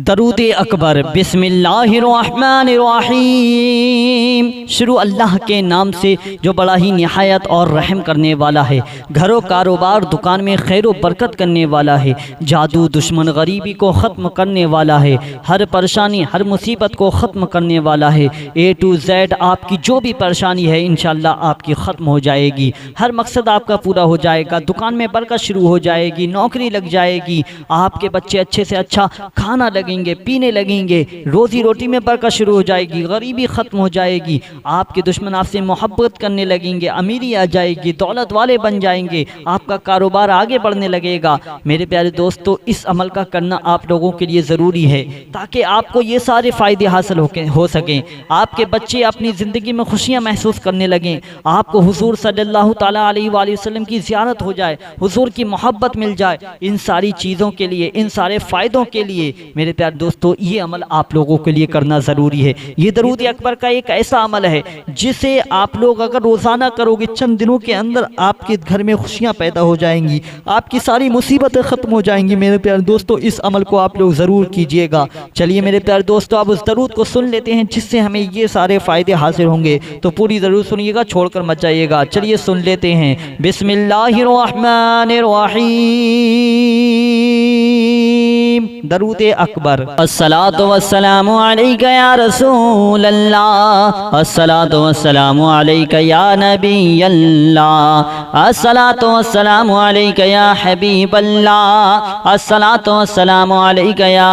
दरूद अकबर। बिस्मिल्लाहिर्रहमानिर्रहीम। शुरू अल्लाह के नाम से जो बड़ा ही निहायत और रहम करने वाला है। घरों कारोबार दुकान में खैर बरकत करने वाला है। जादू दुश्मन गरीबी को ख़त्म करने वाला है। हर परेशानी हर मुसीबत को ख़त्म करने वाला है। A to Z आपकी जो भी परेशानी है इंशाअल्लाह आपकी ख़त्म हो जाएगी। हर मकसद आपका पूरा हो जाएगा। दुकान में बरकत शुरू हो जाएगी। नौकरी लग जाएगी। आपके बच्चे अच्छे से अच्छा खाना लगेंगे, पीने लगेंगे। रोज़ी रोटी में बरकत शुरू हो जाएगी। गरीबी ख़त्म हो जाएगी। आपके दुश्मन आपसे मोहब्बत करने लगेंगे। अमीरी आ जाएगी। दौलत वाले बन जाएंगे। आपका कारोबार आगे बढ़ने लगेगा। मेरे प्यारे दोस्तों, इस अमल का करना आप लोगों के लिए ज़रूरी है ताकि आपको ये सारे फ़ायदे हासिल हो सकें। आपके बच्चे अपनी ज़िंदगी में खुशियाँ महसूस करने लगें। आपको हुज़ूर सल्लल्लाहु ताला अलैहि वसल्लम की ज़ियारत हो जाए, हुज़ूर की मोहब्बत मिल जाए। इन सारी चीज़ों के लिए, इन सारे फ़ायदों के लिए मेरे प्यारे दोस्तों ये अमल आप लोगों के लिए करना ज़रूरी है। ये दरूद अकबर का एक ऐसा अमल है जिसे आप लोग अगर रोज़ाना करोगे, चंद दिनों के अंदर आपके घर में खुशियाँ पैदा हो जाएंगी। आपकी सारी मुसीबतें ख़त्म हो जाएंगी। मेरे प्यारे दोस्तों, इस अमल को आप लोग ज़रूर कीजिएगा। चलिए मेरे प्यारे दोस्तों, अब उस दरूद को सुन लेते हैं जिससे हमें ये सारे फ़ायदे हासिल होंगे। तो पूरी ज़रूर सुनिएगा, छोड़कर मत जाइएगा। चलिए सुन लेते हैं। बिस्मिल्लाहिर्रहमानिर्रहीम। दरूद अकबर। अस्सलातु वस्सलामु अलैका या रसूल अल्लाह, अस्सलातु वस्सलामु अलैका या नबी अल्लाह, अस्सलातु वस्सलामु अलैका या हबीब अल्लाह, अस्सलातु वस्सलामु अलैका या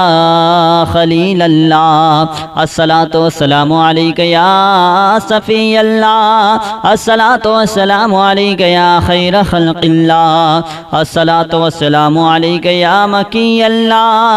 खलील अल्लाह, अस्सलातु वस्सलामु अलैका या सफ़ी अल्लाह, अस्सलातु वस्सलामु अलैका या खैर खल्क़िल्लाह, अस्सलातु वस्सलामु अलैका या मकी अल्लाह,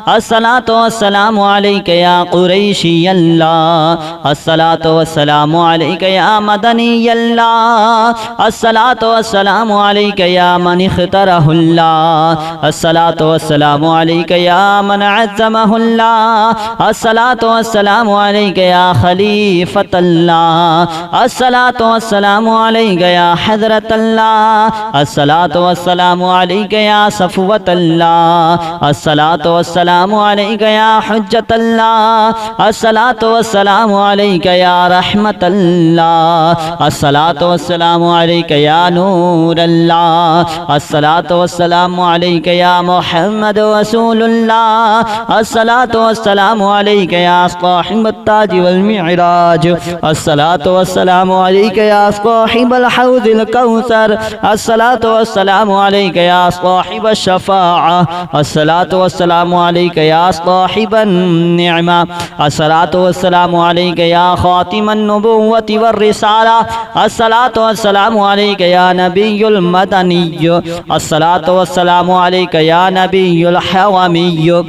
अस्सलातु वस्सलामु अलैका या कुरैशी अल्लाह, अस्सलातु वस्सलामु अलैका या मदनी अल्लाह, अस्सलातु वस्सलामु अलैका या मन इख्तरहुल्लाह, अस्सलातु वस्सलामु अलैका या मन अज़्ज़महुल्लाह, अस्सलातु वस्सलामु अलैका या खलीफतल्लाह, अस्सलातु वस्सलामु अलैका या हज़रतल्लाह, अस्सलातु वस्सलामु अलैका या सफ़वतल्लाह, अस्सलातु वस्सलामु अलैका या हुज्जतल्लाह, अस्सलातु वस्सलामु अलैका या रहमतल्लाह, अस्सलातु वस्सलामु अलैका या नूरल्लाह, अस्सलातु वस्सलामु अलैका या मुहम्मद रसूलुल्लाह, अस्सलातु वस्सलामु अलैका या साहिबत ताज वल मिअराज, अस्सलातु वस्सलामु अलैका या साहिबल हौज़िल कौसर, अस्सलातु वस्सलामु अलैका या साहिबश शफ़ाअह, अस्सलातु वस्सलामु अलैका या साहिबन निअमा, अस्सलातु वस्सलामु अलैका या खातिमन नबुव्वति वर रिसाला, अस्सलातु वस्सलामु अलैका या नबियुल मदनिय्य, अस्सलातु वस्सलामु अलैका या नबियुल हवामिय्य,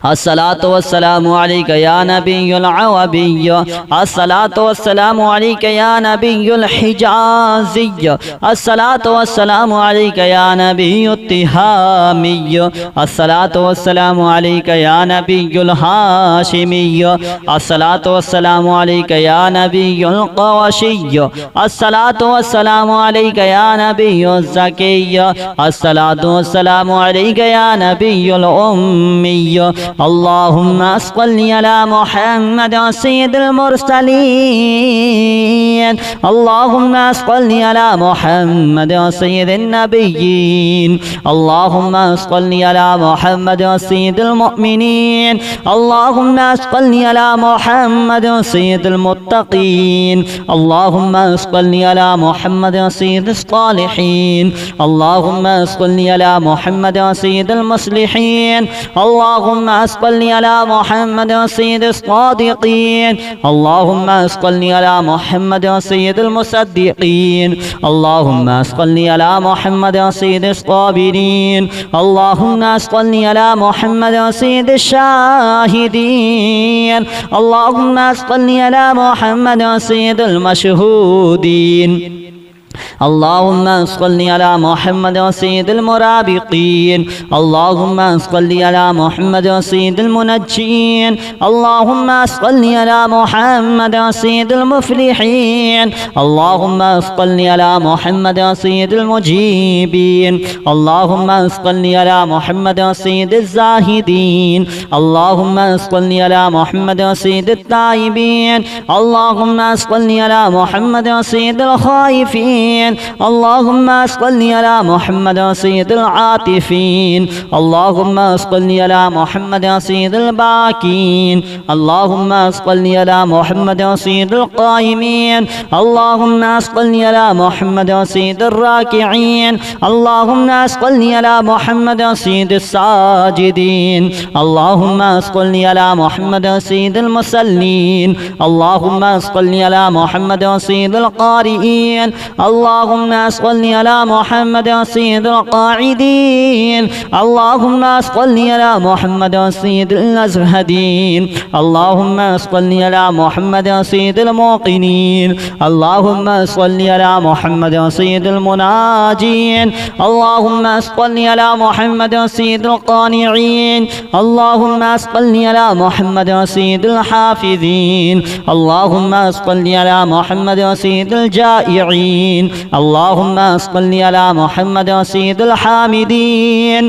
अस्सलातु वस्सलामु अलैका या नबियुल अवबिय्य, अस्सलातु वस्सलामु अलैका या नबियुल हिजाज़िय्य, अस्सलातु वस्सलामु अलैका या नबियुत तिहामिय्य, अस्सलातु वस्सलामु अलैका या नबियुल हाशिमिय्य, अस्सलातु वस्सलामु अलैका या नबियुल क़ुरैशिय्य, अस्सलातु वस्सलामु अलैका या नबियुज़ ज़किय्य, अस्सलातु वस्सलामु अलैका या नबियुल उम्मिय्य, अल्लाहुम्मा सल्लि अला मुहम्मद सय्यिदिल मुरसलीन, अल्लाहुम्मा सल्लि अला मुहम्मद सय्यिदिन नबिय्यीन, अल्लाहुम्मा सल्लि अला मुहम्मद सय्यिदिल मुमिनीन, अल्लाहुम्मा सल्लि अला मुहम्मद सय्यिदिल मुत्तक़ीन, अल्लाहुम्मा सल्लि अला मुहम्मद सय्यिदिस सालिहीन, अल्लाहुम्मा सल्लि अला मुहम्मद सय्यिदिल मुस्लिहीन, अल्लाहुम्मा सल्लि अला मुहम्मद सय्यिदिस सादिक़ीन, अल्लाहुम्मा सल्लि अला मुहम्मद सय्यिदिल मुसद्दिक़ीन, अल्लाहुम्मा सल्लि अला मुहम्मद सय्यिदिस साबिरीन, अल्लाहुम्मा सल्लि अला मुहम्मद सय्यिदिश शाहिदीन, अल्लाहुम्मा सल्लि अला मुहम्मद सय्यिदिल मशहूदीन, اللهم صل على محمد سيد المرابطين اللهم صل على محمد سيد المنجين اللهم صل على محمد سيد المفلحين اللهم صل على محمد سيد المجيبين اللهم صل على محمد سيد الزاهدين اللهم صل على محمد سيد التائبين اللهم صل على محمد سيد الخائفين اللهم صل على محمد سيد العاطفين اللهم صل على محمد سيد الباكين اللهم صل على محمد سيد القائمين اللهم صل على محمد سيد الراكعين اللهم صل على محمد سيد الساجدين اللهم صل على محمد سيد المصلين اللهم صل على محمد سيد القارئين اللهم صل على محمد سيد القاعدين اللهم صل على محمد سيد الأزهدين اللهم صل على محمد سيد الموقنين اللهم صل على محمد سيد المناجين اللهم صل على محمد سيد القانعين اللهم صل على محمد سيد الحافظين اللهم صل على محمد سيد الجائعين اللهم صل على محمد سيد الحامدين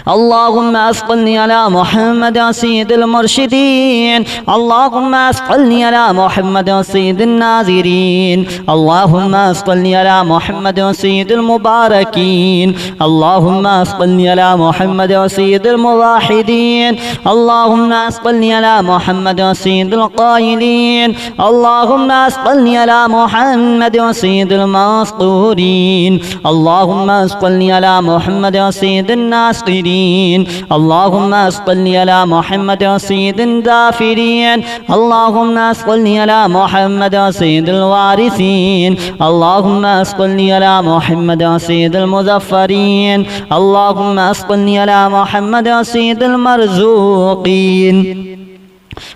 اللهم صل على محمد سيد المرشدين اللهم صل على محمد سيد الناظرين اللهم صل على محمد سيد المباركين اللهم صل على محمد سيد الموحدين اللهم صل على محمد سيد القائلين اللهم صل على محمد سيد المسطورين اللهم صل على محمد سيد الناصرين اللهم صل على محمد سيد الدافرين اللهم صل على محمد سيد الوارثين اللهم صل على محمد سيد المظفرين اللهم صل على محمد سيد المرزوقين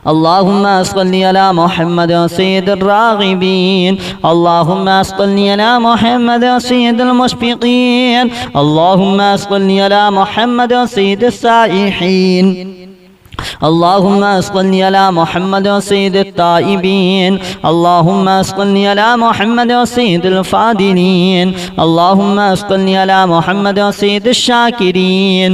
اللهم صل على محمد سيد الراغبين اللهم صل على محمد سيد المشفقين اللهم صل على محمد سيد السائحين اللهم صل على محمد سيد التائبين اللهم صل على محمد سيد الفاضلين اللهم صل على محمد سيد الشاكرين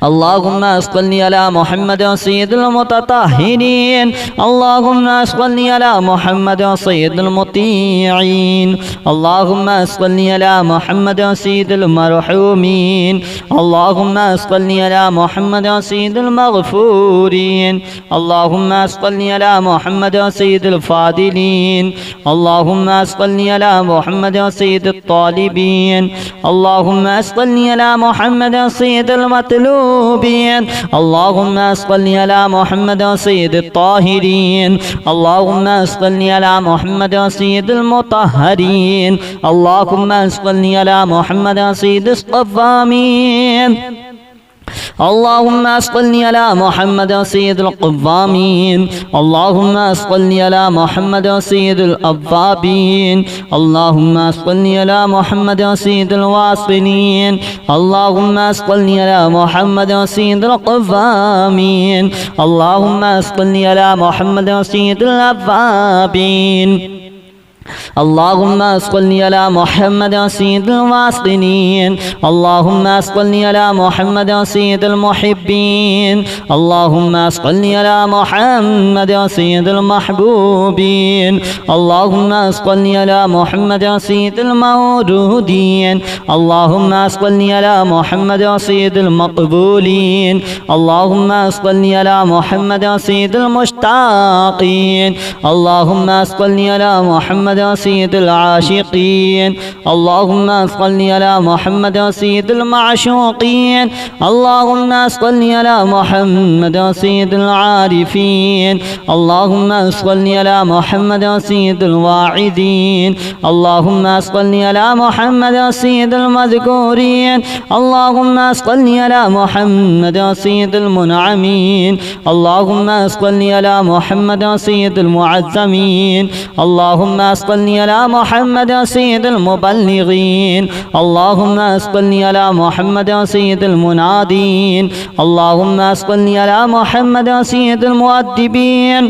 اللهم صل على محمد سيد المتطهرين اللهم صل على محمد سيد المطيعين اللهم صل على محمد سيد المرحومين اللهم صل على محمد سيد المغفورين اللهم صل على محمد سيد الفاضلين اللهم صل على محمد سيد الطالبين اللهم صل على محمد سيد المطلوبين اللهم صل على محمد سيد الطاهرين اللهم صل على محمد سيد المطهرين اللهم صل على محمد سيد الصوامين اللهم صل على محمد سيد القوامين اللهم صل على محمد سيد الأوابين اللهم صل على محمد سيد الواصلين اللهم صل على محمد سيد القوامين اللهم صل على محمد سيد الأوابين اللهم صل على محمد سيد الواصلين اللهم صل على محمد سيد المحبين اللهم صل على محمد سيد المحبوبين اللهم صل على محمد سيد المولودين اللهم صل على محمد سيد المقبولين اللهم صل على محمد سيد المشتاقين اللهم صل على محمد سيد العاشقين اللهم صل على محمد سيد المعشوقين اللهم صل على محمد سيد العارفين اللهم صل على محمد سيد الواعدين اللهم صل على محمد سيد المذكورين اللهم صل على محمد سيد المنعمين اللهم صل على محمد سيد المعزمين اللهم صل على محمد سيد المبلغين اللهم صل على محمد سيد المنادين اللهم صل على محمد سيد المؤدبين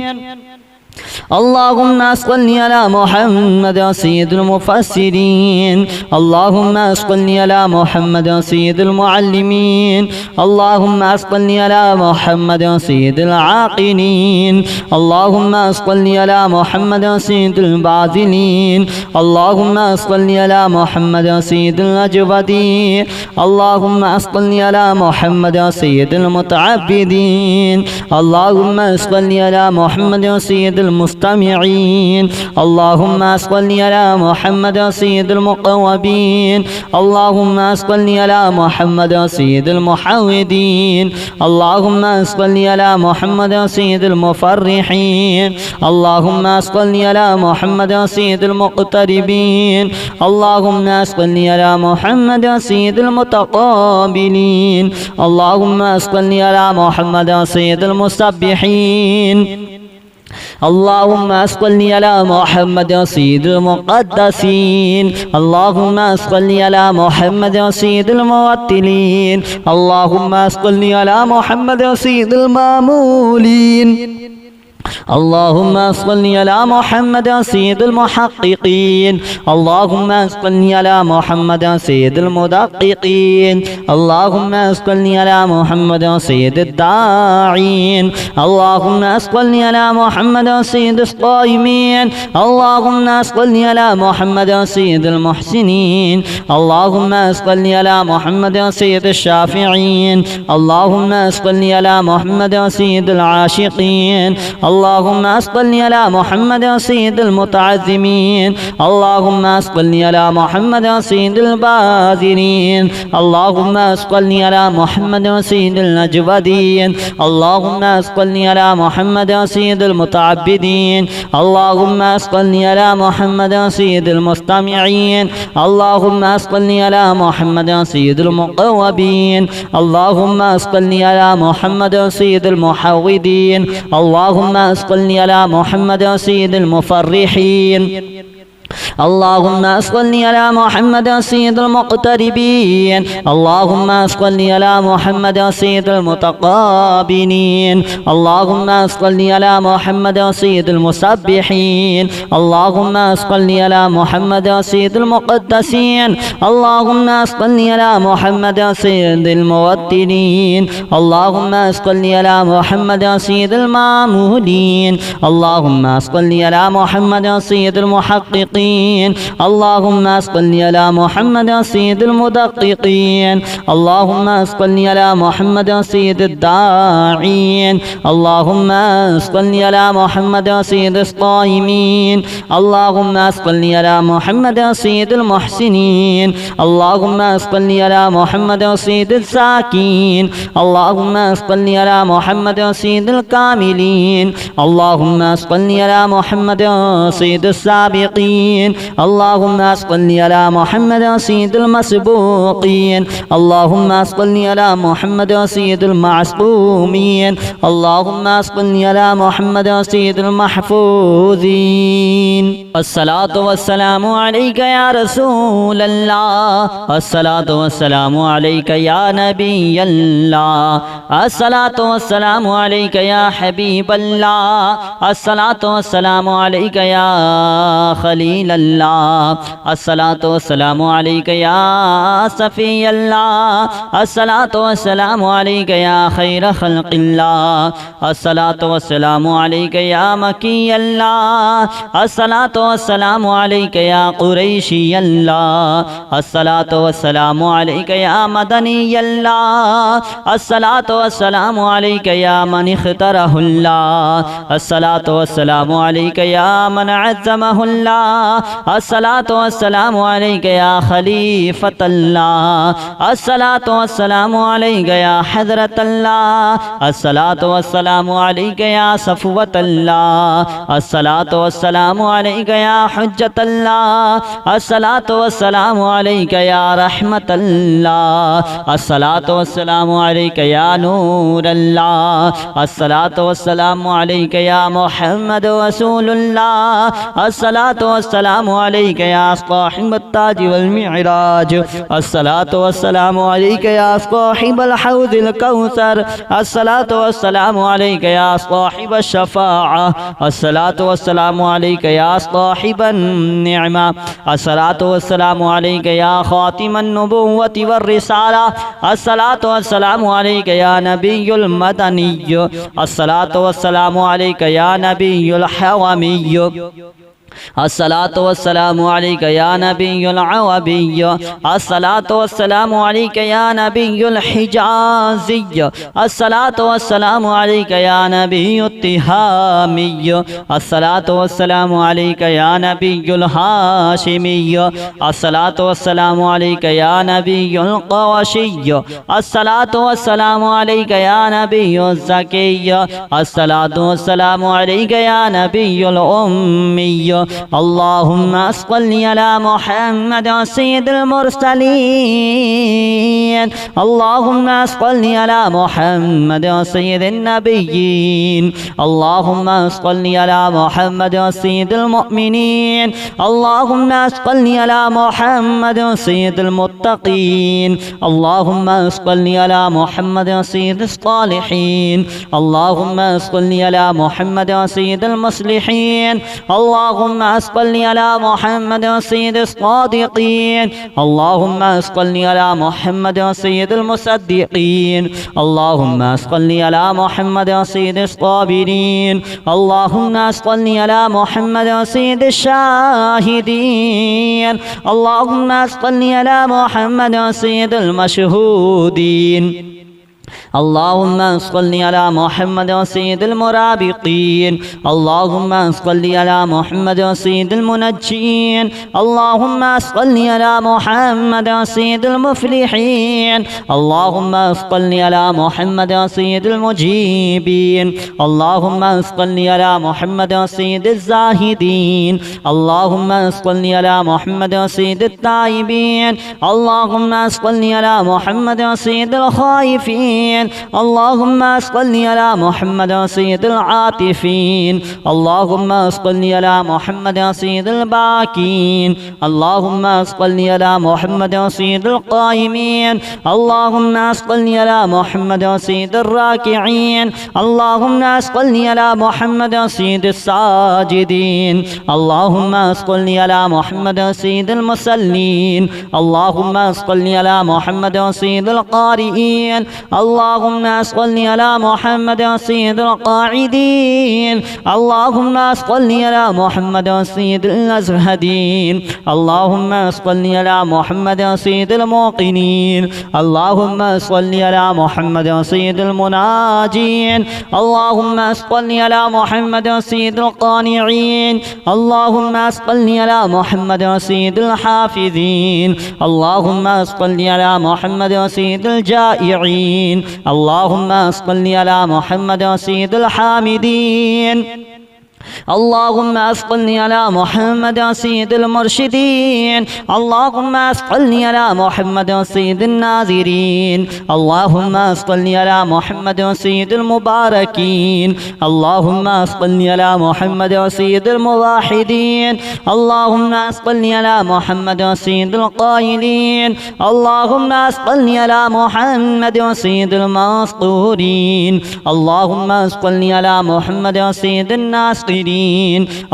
اللهم صل على محمد سيد المفسرين اللهم صل على محمد سيد المعلمين اللهم صل على محمد سيد العاقلين اللهم صل على محمد سيد الباذلين اللهم صل على محمد سيد الأجودين اللهم صل على محمد سيد المتعبدين اللهم صل على محمد سيد المستمعين اللهم صل على محمد سيد المقوبين اللهم صل على محمد سيد المحودين اللهم صل على محمد سيد المفرحين اللهم صل على محمد سيد المقتربين اللهم صل على محمد سيد المتقابلين اللهم صل على محمد سيد المسبحين اللهم صل على محمد سيد المقدسين اللهم صل على محمد سيد الموتلين اللهم صل على محمد سيد المامولين اللهم صل على محمد سيد المحققين اللهم صل على محمد سيد المدققين اللهم صل على محمد سيد الداعين اللهم صل على محمد سيد الصائمين اللهم صل على محمد سيد المحسنين اللهم صل على محمد سيد الشافعين اللهم صل على محمد سيد العاشقين اللهم صل على محمد سيد المتعظمين اللهم صل على محمد سيد الباذلين اللهم صل على محمد سيد الأجودين اللهم صل على محمد سيد المتعبدين اللهم صل على محمد سيد المستمعين اللهم صل على محمد سيد المقوبين اللهم صل على محمد سيد المحودين اللهم صل على محمد سيد المفرحين اللهم صل على محمد سيد المقتربين اللهم صل على محمد سيد المتقابلين اللهم صل على محمد سيد المسبحين اللهم صل على محمد سيد المقدسين اللهم صل على محمد سيد الموتلين اللهم صل على محمد سيد المامولين اللهم صل على محمد سيد المحققين اللهم صل على محمد سيد المدققين اللهم صل على محمد سيد الداعين اللهم صل على محمد سيد الصائمين اللهم صل على محمد سيد المحسنين اللهم صل على محمد سيد الساكين اللهم صل على محمد سيد الكاملين اللهم صل على محمد سيد السابقين اللهم صل على محمد سيد المسبوقين اللهم صل على محمد سيد المعصومين اللهم صل على محمد سيد المحفوظين الصلاة والسلام عليك يا رسول الله الصلاة والسلام عليك يا نبي الله الصلاة والسلام عليك يا حبيب الله الصلاة والسلام عليك يا خليل الله الصلاة والسلام عليك يا صفي الله الصلاة والسلام عليك يا خير خلق الله الصلاة والسلام عليك يا مكي الله الصلاة والسلام عليك يا قريشي الله الصلاة والسلام عليك يا مدني الله الصلاة والسلام عليك يا من اختاره الله الصلاة والسلام عليك يا من عزمه الله الصلاة والسلام عليك يا خليفة الله الصلاة والسلام عليك يا حضرة الله الصلاة والسلام عليك يا صفوة الله الصلاة والسلام عليك يا حجة الله الصلاة والسلام عليك يا رحمة الله الصلاة والسلام عليك يا نور الله الصلاة والسلام عليك يا محمد رسول الله الصلاة والسلام वस्सलामु अलैका या साहिबत ताज वल मिअराज, अस्सलातु वस्सलामु अलैका या साहिबल हौज़िल कौसर, अस्सलातु वस्सलामु अलैका या साहिबश शफ़ाअ, अस्सलातु वस्सलामु अलैका या साहिबन निअमा, अस्सलातु वस्सलामु अलैका या खातिमन नबुव्वति वर रिसाला, अस्सलातु वस्सलामु अलैका या नबियुल मदनिय्य, अस्सलातु वस्सलामु अलैका या नबियुल हवामिय्य, अस्सलातु वस्सलामु अलैका या नबियुल अवबिय्य, अस्सलातु वस्सलामु अलैका या नबियुल हिजाज़िय्य, अस्सलातु वस्सलामु अलैका या नबियुत तिहामिय्य, अस्सलातु वस्सलामु अलैका या नबियुल हाशिमिय्य, अस्सलातु वस्सलामु अलैका या नबियुल क़वाशिय्य, अस्सलातु वस्सलामु अलैका या नबियुज़ ज़किय्य, अस्सलातु वस्सलामु अलैका या नबियुल उम्मिय्य, अल्लाहुम्मा सल्लि अला मुहम्मद सय्यिदिल मुरसलीन, अल्लाहुम्मा सल्लि अला मुहम्मद सय्यिदिन नबिय्यीन, अल्लाहुम्मा सल्लि अला मुहम्मद सय्यिदिल मुअमिनीन, अल्लाहुम्मा सल्लि अला मुहम्मद सय्यिदिल मुत्तक़ीन, अल्लाहुम्मा सल्लि अला मुहम्मद सय्यिदिस सालिहीन, अल्लाहुम्मा सल्लि अला मुहम्मद सय्यिदिल मुस्लिहीन, अल्लाहुम्मा सल्लि अला मुहम्मद सय्यिदिस सादिक़ीन, अल्लाहुम्मा सल्लि अला मुहम्मद सय्यिदिल मुसद्दिक़ीन, अल्लाहुम्मा सल्लि अला मुहम्मद सय्यिदिस साबिरीन, अल्लाहुम्मा सल्लि अला मुहम्मद सय्यिदिश शाहिदीन, अल्लाहुम्मा सल्लि अला मुहम्मद सय्यिदिल मशहूदीन, अल्लाहुम्मा सल्लि अला मुहम्मद सय्यिदिल मुराबिकीन, अल्लाहुम्मा सल्लि अला मुहम्मद सय्यिदिल मुनज्जीन, अल्लाहुम्मा सल्लि अला मुहम्मद सय्यिदिल मुफ्लिहीन, अल्लाहुम्मा सल्लि अला मुहम्मद सय्यिदिल मुजीबीन, अल्लाहुम्मा सल्लि अला मुहम्मद सय्यिदिज़ ज़ाहिदीन, अल्लाहुम्मा सल्लि अला मुहम्मद सय्यिदित ताइबीन, अल्लाहुम्मा सल्लि अला मुहम्मद सय्यिदिल खाइफीन, अल्लाहुम्मा सल्लि अला मुहम्मद सय्यिदिल आतिफीन, अल्लाहुम्मा सल्लि अला मुहम्मद सय्यिदिल बाकीन, अल्लाहुम्मा सल्लि अला मुहम्मद सय्यिदिल क़ाइमीन, अल्लाहुम्मा सल्लि अला मुहम्मद सय्यिदिर राकिईन, अल्लाहुम्मा सल्लि अला मुहम्मद सय्यिदिस साजिदीन, अल्लाहुम्मा सल्लि अला मुहम्मद सय्यिदिल मुसल्लीन, अल्लाहुम्मा सल्लि अला मुहम्मद सय्यिदिल क़ारिईन, अल्लाहुम्मा सल्लि अला मुहम्मद सय्यिदिल क़ाइदीन, अल्लाहुम्मा सल्लि अला मुहम्मद सय्यिदिल अज़हदीन, अल्लाहुम्मा सल्लि अला मुहम्मद सय्यिदिल मुक़िनीन, अल्लाहुम्मा सल्लि अला मुहम्मद सय्यिदिल मुनाजीन, अल्लाहुम्मा सल्लि अला मुहम्मद सय्यिदिल क़ानिईन, अल्लाहुम्मा सल्लि अला मुहम्मद सय्यिदिल हाफ़िज़ीन, अल्लाहुम्मा सल्लि अला मुहम्मद सय्यिदिल जाइईन, अल्लाहुम्मा सल्लि अला मुहम्मद सय्यिदिल हामिदीन, अल्लाहुम्मा सल्लि अला मुहम्मद सय्यिदिल मुर्शिदीन, अल्लाहुम्मा सल्लि अला मुहम्मद सय्यिदिन नाज़िरीन, अल्लाहुम्मा सल्लि अला मुहम्मद सय्यिदिल मुबारकीन, अल्लाहुम्मा सल्लि अला मुहम्मद सय्यिदिल मुवाहिदीन, अल्लाहुम्मा सल्लि अला मुहम्मद सय्यिदिल क़ाइलीन, अल्लाहुम्मा सल्लि अला मुहम्मद सय्यिदिल मस्तूरीन, अल्लाहुम्मा सल्लि अला मुहम्मद सय्यिदिन नासिरीन,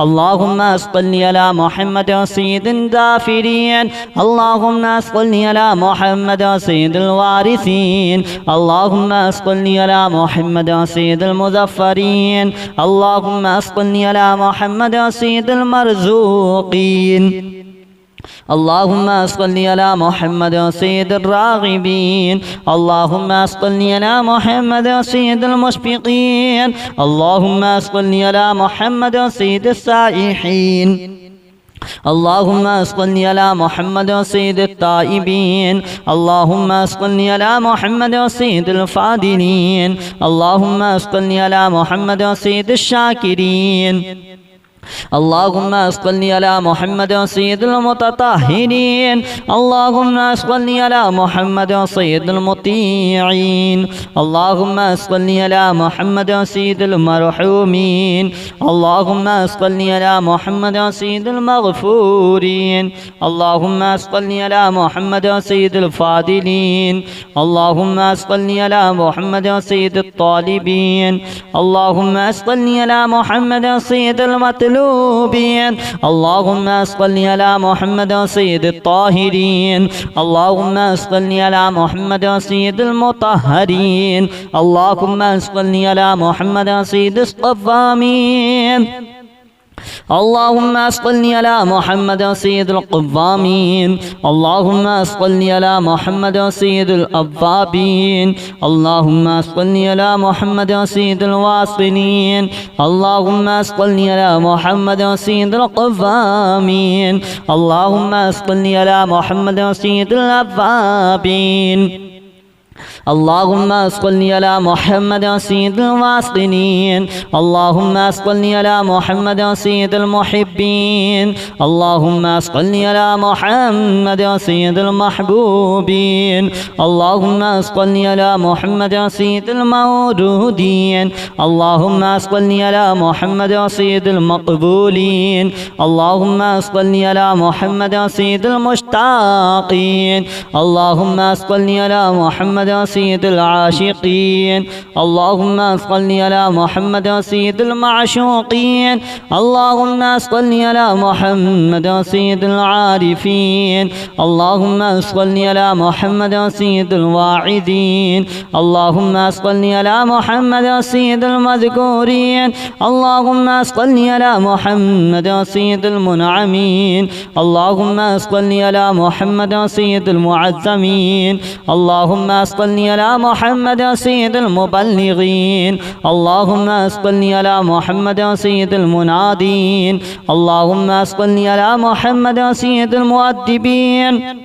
अल्लाहुम्मा सल्लि अला मुहम्मद सय्यिदिन ज़ाफ़िरीन, अल्लाहुम्मा सल्लि अला मुहम्मद सय्यिदिल वारिसीन, अल्लाहुम्मा सल्लि अला मुहम्मद सय्यिदिल मुज़फ़्फ़रीन, अल्लाहुम्मा सल्लि अला मुहम्मद सय्यिदिल मरज़ूक़ीन, अल्लाहुम्मा सल्लि अला मुहम्मद सय्यिदिर राग़िबीन, अल्लाहुम्मा सल्लि अला मुहम्मद सय्यिदिल मुशफ़िक़ीन, अल्लाहुम्मा सल्लि अला मुहम्मद सय्यिदिस साइहीन, अल्लाहुम्मा सल्लि अला मुहम्मद सय्यिदित ताइबीन, अल्लाहुम्मा सल्लि अला मुहम्मद सय्यिदिल फ़ादिलीन, अल्लाहुम्मा सल्लि अला मुहम्मद सय्यिदिश शाकिरीन, اللهم صل على محمد سيد المتطهرين اللهم صل على محمد سيد المطيعين اللهم صل على محمد سيد المرحومين اللهم صل على محمد سيد المغفورين اللهم صل على محمد سيد الفاضلين اللهم صل على محمد سيد الطالبين اللهم صل على محمد سيد المطلوبين اللهم صل على محمد سيد الطاهرين اللهم صل على محمد سيد المطهرين اللهم صل على محمد سيد الصوامين اللهم صل على محمد سيد القوامين اللهم صل على محمد سيد الأوابين اللهم صل على محمد سيد الواصلين اللهم صل على محمد سيد القوامين اللهم صل على محمد سيد الأوابين اللهم صل على محمد سيد الواصلين اللهم صل على محمد سيد المحبين اللهم صل على محمد سيد المحبوبين اللهم صل على محمد سيد المورودين اللهم صل على محمد سيد المقبولين اللهم صل على محمد سيد المشتاقين اللهم صل على محمد سيد العاشقين اللهم صل على محمد سيد المعشوقين اللهم صل على محمد سيد العارفين اللهم صل على محمد سيد الواعدين اللهم صل على محمد سيد المذكورين اللهم صل على محمد سيد المنعمين اللهم صل على محمد سيد المعزمين اللهم صل على محمد سيد المبلغين اللهم صل على محمد سيد المنادين اللهم صل على محمد سيد المؤدبين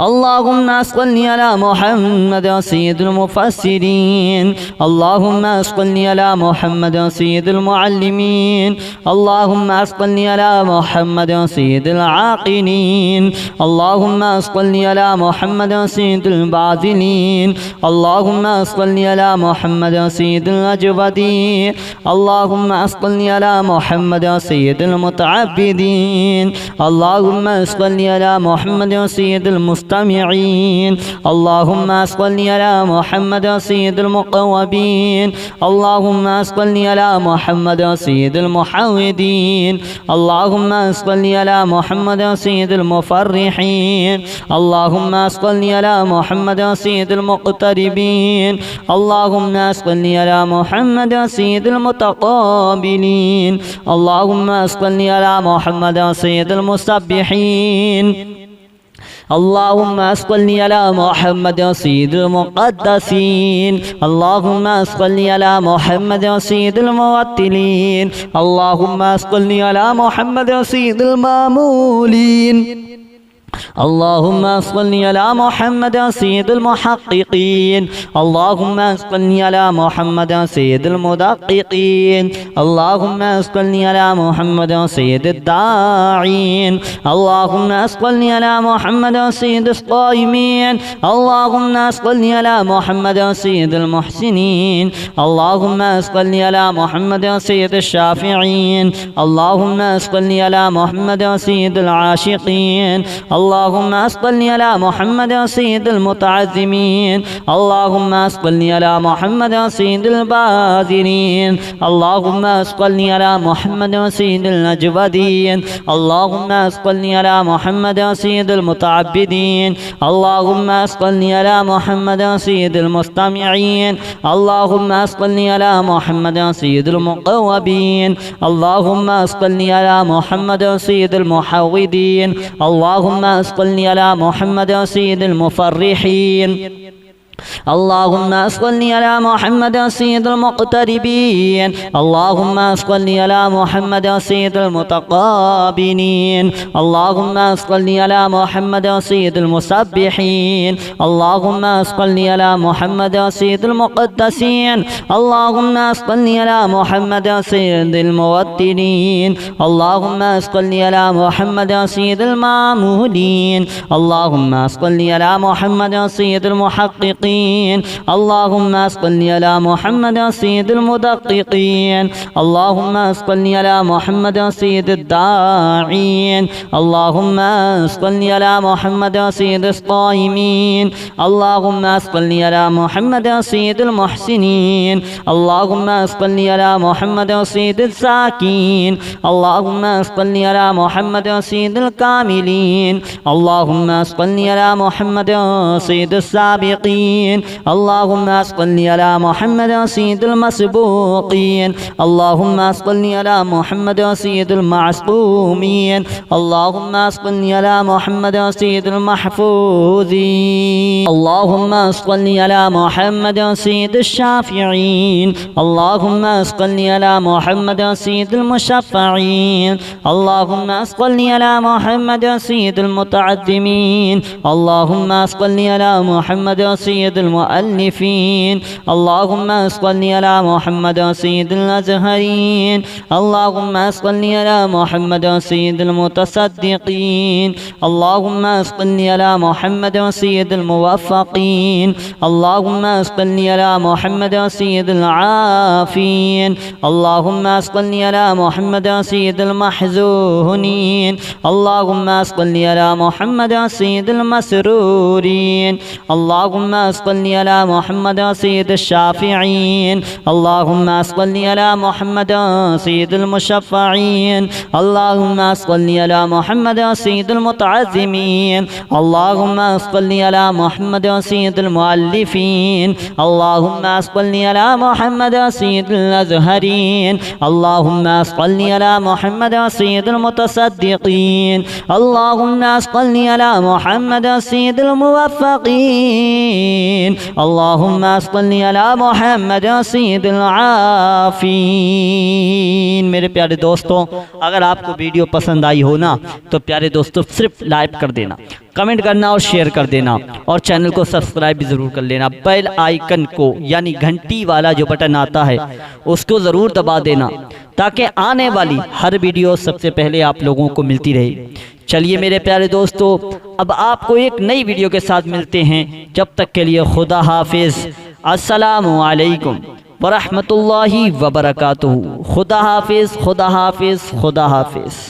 اللهم صل على محمد سيد المفسرين اللهم صل على محمد سيد المعلمين اللهم صل على محمد سيد العاقلين اللهم صل على محمد سيد الباذلين اللهم صل على محمد سيد الأجودين اللهم صل على محمد سيد المتعبدين اللهم صل على محمد سيد المستمعين اللهم صل على محمد سيد المقوبين اللهم صل على محمد سيد المحودين اللهم صل على محمد سيد المفرحين اللهم صل على محمد سيد المقتربين اللهم صل على محمد سيد المتقابلين اللهم صل على محمد سيد المسبحين اللهم صل على محمد سيد المقدسين اللهم صل على محمد سيد الموتلين اللهم صل على محمد سيد المامولين اللهم صل على محمد سيد المحققين اللهم صل على محمد سيد المدققين اللهم صل على محمد سيد الداعين اللهم صل على محمد سيد الصائمين اللهم صل على محمد سيد المحسنين اللهم صل على محمد سيد الشافعين اللهم صل على محمد سيد العاشقين اللهم صل على محمد سيد المتعزمين اللهم صل على محمد سيد الباذلين اللهم صل على محمد سيد الأجودين اللهم صل على محمد سيد المتعبدين اللهم صل على محمد سيد المستمعين اللهم صل على محمد سيد المقوبين اللهم صل على محمد سيد المحودين اللهم صل على محمد سيد المفرحين اللهم صل على محمد سيد المقتربين اللهم صل على محمد سيد المتقابلين اللهم صل على محمد سيد المسبحين اللهم صل على محمد سيد المقدسين اللهم صل على محمد سيد الموترين اللهم صل على محمد سيد المعمولين اللهم صل على محمد سيد المحققين اللهم صل على محمد سيد المدققين اللهم صل على محمد سيد الداعين اللهم صل على محمد سيد الصائمين اللهم صل على محمد سيد المحسنين اللهم صل على محمد سيد الساكين اللهم صل على محمد سيد الكاملين اللهم صل على محمد سيد السابقين اللهم صل على محمد سيد المسبوقين اللهم صل على محمد سيد المعصومين اللهم صل على محمد سيد المحفوظين اللهم صل على محمد سيد الشافعين اللهم صل على محمد سيد المشفعين اللهم صل على محمد سيد المتعظمين اللهم صل على محمد سيد المؤلفين اللهم صل على محمد سيد الأزهرين اللهم صل على محمد سيد المتصدقين اللهم صل على محمد سيد الموفقين اللهم صل على محمد سيد العافين اللهم صل على محمد سيد المحزونين اللهم صل على محمد سيد المسرورين اللهم صل على محمد سيد الشافعين اللهم صل على محمد سيد المشفعين اللهم صل على محمد سيد المتعظمين اللهم صل على محمد سيد المؤلفين اللهم صل على محمد سيد الأزهرين اللهم صل على محمد سيد المتصدقين اللهم صل على محمد سيد الموفقين اللهم صل على محمد سيد العافين। मेरे प्यारे दोस्तों, अगर आपको वीडियो पसंद आई हो ना तो प्यारे दोस्तों सिर्फ लाइक कर देना, कमेंट करना और शेयर कर देना और चैनल को सब्सक्राइब भी ज़रूर कर लेना। बेल आइकन को यानी घंटी वाला जो बटन आता है उसको ज़रूर दबा देना ताकि आने वाली हर वीडियो सबसे पहले आप लोगों को मिलती रहे। चलिए मेरे प्यारे दोस्तों, अब आपको एक नई वीडियो के साथ मिलते हैं। जब तक के लिए खुदा हाफिज़। अस्सलामु अलैकुम वरहमतुल्लाहि वबरकातुहू। खुदा हाफिज़, खुदा हाफिज़, खुदा हाफिज़।